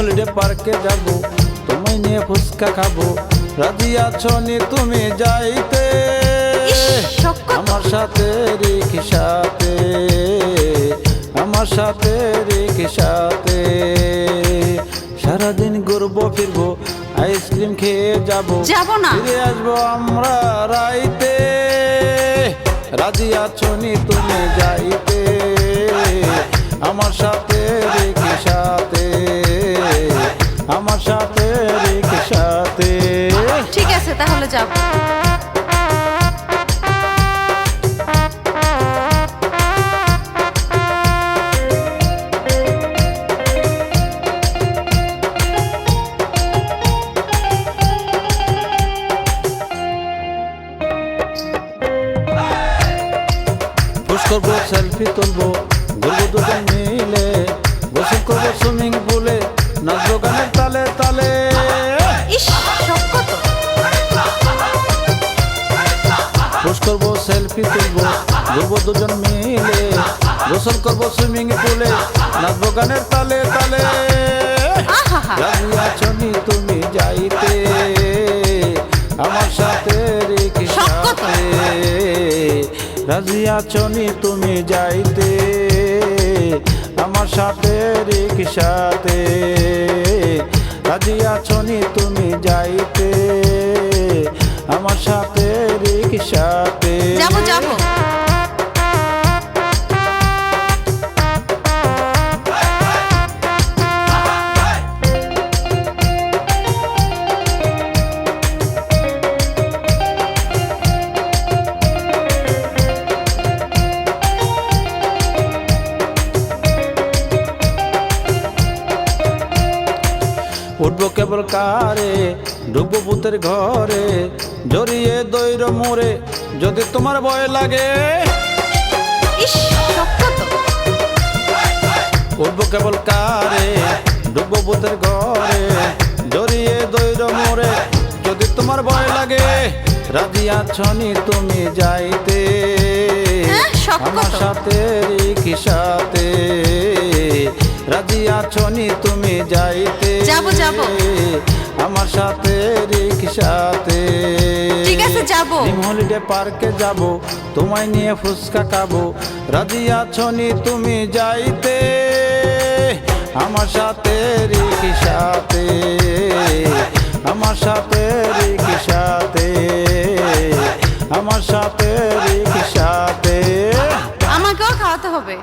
Holiday পার্কে যাব, তোমায় নিয়ে ফুচকা খাবো, রাজি আছো নি তুমি যাইতে আমার সাথে রিকশাতে, আমার সাথে রিকশাতে। সারাদিন ঘুরবো ফিরবো, আইসক্রিম খেয়ে যাবো, ফিরে আসবো আমরা রাইতে। রাজি আছো নি তুমি যাইতে আমার সাথে রিকশাতে, আমার সাথে রিকশাতে। ঠিক আছে তাহলে যাব। পুশ করবো, সেলফি তুলবো, ঘুরবো দুজন মিলে, গোসল করবো সুইমিং পুলে, নাচবো গানের তালে তালে। পুশ করবো, সেলফি তুলবো, ঘুরবো দুজন মিলে, গোসল করবো সুইমিং পুলে, নাচবো গানের তালে তালে। রাজি আছো নি তুমি যাইতে আমার সাথে রিকশাতে, রাজি আছো নি তুমি যাইতে আমার সাথে রিকশাতে, রাজি আছো নি তুমি যাইতে আমার সাথে রিকশাতে। যাবো যাবো। উঠবো কেবল কারে, ঢুকবো ভূতের ঘরে, জড়িয়ে দৈর মোড়ে যদি তোমার ভয় লাগে। উঠবো কেবল কারে, ঢুকবো ভূতের ঘরে, জড়িয়ে দৈর মোড়ে যদি তোমার ভয় লাগে। রাজি আছো নি তুমি যাইতে আমার সাথে রিকশাতে, রাজি আছো নি তুমি যাইতে যাবো যাবো আমার সাথে রিকশাতে। ঠিক আছে যাবো। হলিডে পার্কে যাব, তোমায় নিয়ে ফুচকা খাবো, রাজি আছো নি তুমি যাইতে আমার সাথে রিকশাতে, আমার সাথে রিকশাতে, আমার সাথে রিকশাতে। আমাকেও খাওয়াতে হবে।